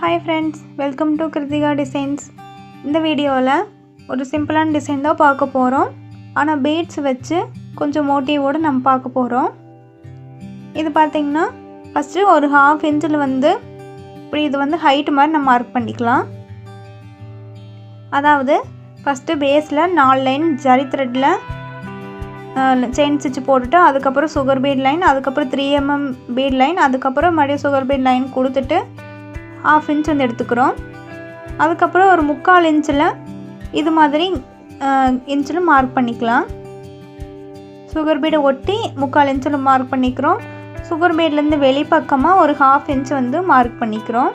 Hi friends, welcome to Kiruthika designs. இந்த வீடியோவில் ஒரு சிம்பிளான டிசைன் தான் பார்க்க போகிறோம். ஆனால் பீட்ஸ் வச்சு கொஞ்சம் மோட்டிவோடு நம்ம பார்க்க போகிறோம். இது பார்த்திங்கன்னா ஃபஸ்ட்டு ஒரு 1/2 இன்ச்சில் இப்படி இது ஹைட்டு மாதிரி நம்ம மார்க் பண்ணிக்கலாம். அதாவது ஃபஸ்ட்டு பேஸில் 4 லைன் ஜரி த்ரெட்டில் செயின் ஸ்டிச் போட்டுட்டு அதுக்கப்புறம் சுகர் பீட் லைன், அதுக்கப்புறம் 3 mm பீட் லைன், அதுக்கப்புறம் மறுபடியும் சுகர் பீட் லைன் கொடுத்துட்டு 1/2 இன்ச் எடுத்துக்கிறோம். அதுக்கப்புறம் ஒரு 3/4 இன்ச்சில் இது மாதிரி இன்ச்சில் மார்க் பண்ணிக்கலாம். சுகர் பீடை ஒட்டி 3/4 இன்ச்சில் மார்க் பண்ணிக்கிறோம். சுகர் பீட்லேருந்து வெளிப்பக்கமாக ஒரு 1/2 இன்ச் மார்க் பண்ணிக்கிறோம்.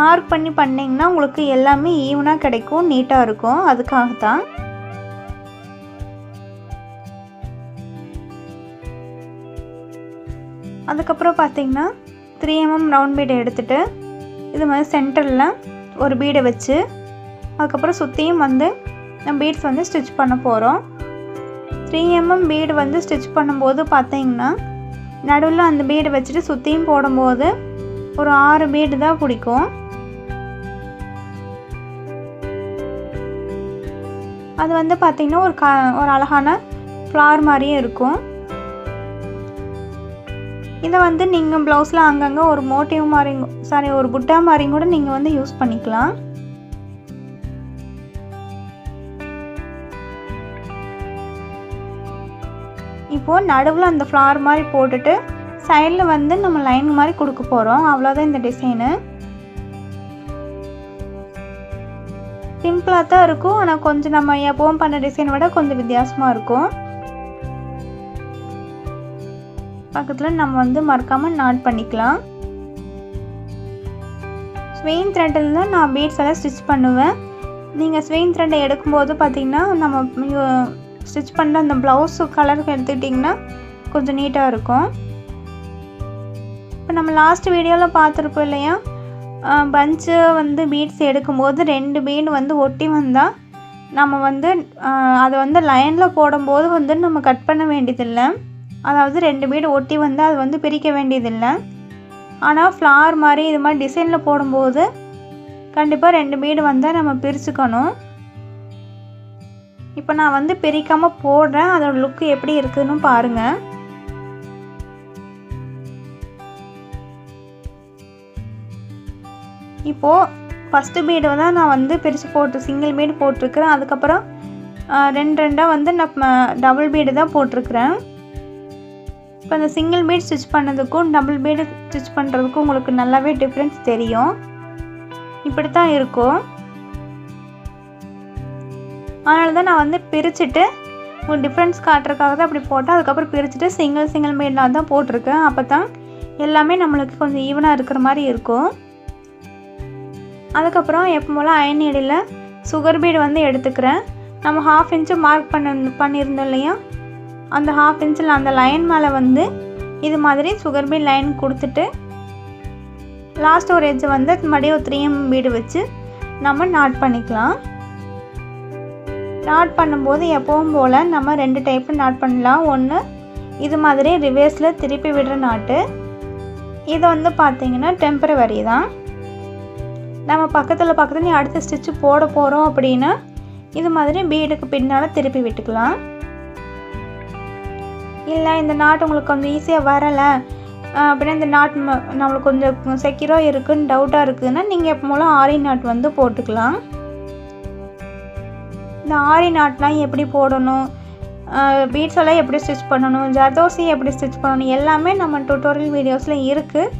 மார்க் பண்ணிங்கன்னா உங்களுக்கு எல்லாமே ஈவனாக கிடைக்கும், நீட்டாக இருக்கும். அதுக்காகத்தான். அதுக்கப்புறம் பார்த்திங்கன்னா 3 mm ரவுண்ட் பீடை எடுத்துகிட்டு இது மாதிரி சென்டரில் ஒரு பீடை வச்சு அதுக்கப்புறம் சுற்றியும் நம்ம பீட்ஸ் ஸ்டிச் பண்ண போகிறோம். 3 mm பீடு ஸ்டிச் பண்ணும்போது பார்த்திங்கன்னா நடுவில் அந்த பீடை வச்சுட்டு சுற்றியும் போடும்போது ஒரு 6 பீடு தான் பிடிக்கும். அது பார்த்திங்கன்னா ஒரு அழகான ஃப்ளார் மாதிரியே இருக்கும். இதை நீங்கள் ப்ளவுஸில் அங்கங்கே ஒரு மோட்டிவ் மாதிரி ஒரு புட்டா மாதிரி கூட நீங்கள் யூஸ் பண்ணிக்கலாம். இப்போது நடுவில் அந்த ஃப்ளார் மாதிரி போட்டுட்டு சைடில் நம்ம லைன் மாதிரி கொடுக்க போகிறோம். அவ்வளோதான் இந்த டிசைனு. சிம்பிளாக தான் இருக்கும், ஆனால் கொஞ்சம் நம்ம எப்பவும் பண்ண டிசைனை விட கொஞ்சம் வித்தியாசமாக இருக்கும். பக்கத்தில் நம்ம மறக்காமல் நாட் பண்ணிக்கலாம். ஸ்வெயின் த்ரெட்டில் தான் நான் பீட்ஸ் எல்லாம் ஸ்டிச் பண்ணுவேன். நீங்கள் ஸ்வெயின் த்ரெட்டை எடுக்கும்போது பார்த்திங்கன்னா நம்ம ஸ்டிச் பண்ணுற அந்த ப்ளவுஸு கலருக்கு எடுத்துக்கிட்டிங்கன்னா கொஞ்சம் நீட்டாக இருக்கும். இப்போ நம்ம லாஸ்ட் வீடியோவில் பார்த்துருப்போம் இல்லையா, பஞ்சு பீட்ஸ் எடுக்கும்போது 2 பீடு ஒட்டி வந்தால் நம்ம அதை லைனில் போடும்போது நம்ம கட் பண்ண வேண்டியதில்லை. அதாவது 2 பீடு ஒட்டி அது பிரிக்க வேண்டியதில்லை. ஆனால் ஃப்ளார் மாதிரி இது மாதிரி டிசைனில் போடும்போது கண்டிப்பாக 2 பீடு நம்ம பிரிச்சுக்கணும். இப்போ நான் பிரிக்காமல் போடுறேன். அதோட லுக்கு எப்படி இருக்குதுன்னு பாருங்கள். இப்போது ஃபஸ்ட்டு பீடு தான் நான் பிரித்து சிங்கிள் பீடு போட்டிருக்கிறேன். அதுக்கப்புறம் 2 நான் டபுள் பீடு தான் போட்டிருக்கிறேன். இப்போ அந்த சிங்கிள் பீட் ஸ்டிச் பண்ணதுக்கும் டபுள் பீடு ஸ்டிச் பண்ணுறதுக்கும் உங்களுக்கு நல்லாவே டிஃப்ரென்ஸ் தெரியும். இப்படி தான் இருக்கும். அதனால தான் நான் பிரிச்சுட்டு உங்களுக்கு டிஃப்ரென்ஸ் காட்டுறதுக்காக தான் அப்படி போட்டேன். அதுக்கப்புறம் பிரிச்சுட்டு சிங்கிள் பீடாக தான் போட்டிருக்கேன். அப்போ தான் எல்லாமே நம்மளுக்கு கொஞ்சம் ஈவனாக இருக்கிற மாதிரி இருக்கும். அதுக்கப்புறம் எப்போ போல் அயன் நீடில் சுகர் பீடு எடுத்துக்கிறேன். நம்ம 1/2 இன்ச்சு மார்க் பண்ணியிருந்தோம் இல்லையா, அந்த 1/2 இன்ச்சில் அந்த லைன் மேலே இது மாதிரி சுகர் பீட் லைன் கொடுத்துட்டு லாஸ்ட் ஒரு எட்ஜ் மறுபடியும் ஒரு 3 mm பீடு வச்சு நம்ம நாட் பண்ணிக்கலாம். நாட் பண்ணும்போது எப்பவும் போல் நம்ம 2 டைப்பில் நாட் பண்ணலாம். ஒன்று இது மாதிரி ரிவர்ஸில் திருப்பி விடுற நாட்டு. இது பார்த்திங்கன்னா டெம்பரவரி தான். நம்ம பக்கத்தில் அடுத்த ஸ்டிச்சு போட போகிறோம் அப்படின்னா இது மாதிரி பீடுக்கு பின்னால் திருப்பி விட்டுக்கலாம். இல்லை இந்த நாட் உங்களுக்கு கொஞ்சம் ஈஸியாக வரலை அப்படின்னா இந்த நாட் நம்மளுக்கு கொஞ்சம் செக்யூராக இருக்குதுன்னு டவுட்டாக இருக்குதுன்னா நீங்கள் எப்போ போல் ஆரி நாட் போட்டுக்கலாம். இந்த ஆரி நாட்லாம் எப்படி போடணும், பீட்ஸ் எல்லாம் எப்படி ஸ்டிச் பண்ணணும், ஜர்தோசி எப்படி ஸ்டிச் பண்ணணும் எல்லாமே நம்ம டுட்டோரியல் வீடியோஸில் இருக்குது.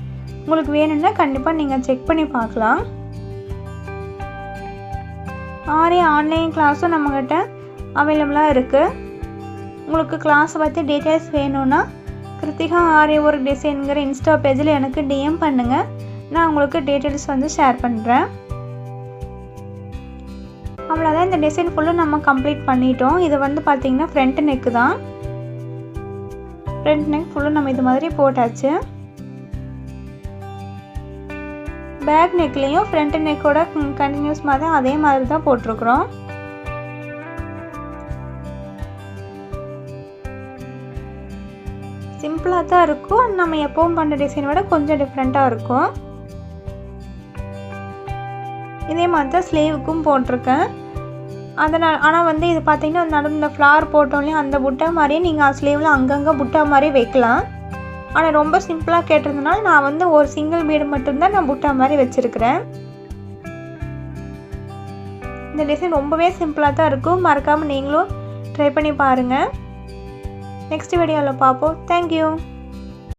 உங்களுக்கு வேணும்னா கண்டிப்பாக நீங்கள் செக் பண்ணி பார்க்கலாம். ஆரி ஆன்லைன் கிளாஸும் நம்மக்கிட்ட அவைலபிளாக இருக்குது. உங்களுக்கு கிளாஸை பற்றி டீட்டெயில்ஸ் வேணும்னா கிருத்திகா ஆரி ஒர்க் டிசைனுங்கிற இன்ஸ்டா பேஜில் எனக்கு DM பண்ணுங்கள். நான் உங்களுக்கு டீட்டெயில்ஸ் ஷேர் பண்ணுறேன். அவ்வளோதான், இந்த டிசைன் ஃபுல்லும் நம்ம கம்ப்ளீட் பண்ணிட்டோம். இது பார்த்திங்கன்னா ஃப்ரண்ட் நெக்கு தான். ஃப்ரண்ட் நெக் ஃபுல்லும் நம்ம இது மாதிரி போட்டாச்சு. பேக் நெக்லேயும் ஃப்ரண்ட் நெக்கோட கண்டினியூஸ் மாதிரி அதே மாதிரி தான் போட்டிருக்குறோம். சிம்பிளாக தான் இருக்கும். நம்ம எப்பவும் பண்ணுற டிசைனை விட கொஞ்சம் டிஃப்ரெண்ட்டாக இருக்கும். இதே மாதிரி தான் ஸ்லீவுக்கும் போட்டிருக்கேன். அதனால் ஆனால் வந்து இது பார்த்திங்கன்னா நடுவில் இந்த ஃப்ளார் போட்டோன்னே அந்த புட்டா மாதிரியே நீங்கள் ஸ்லீவில் அங்கங்கே புட்டா மாதிரி வைக்கலாம். ஆனால் ரொம்ப சிம்பிளாக கேட்டிருந்தனால நான் வந்து ஒரு சிங்கிள் பீடு மட்டும்தான் நான் புட்டா மாதிரி வச்சுருக்கிறேன். இந்த டிசைன் ரொம்பவே சிம்பிளாக தான் இருக்கும். மறக்காமல் நீங்களும் ட்ரை பண்ணி பாருங்கள். நெக்ஸ்ட் வீடியோவில் பார்ப்போம். தேங்க்யூ.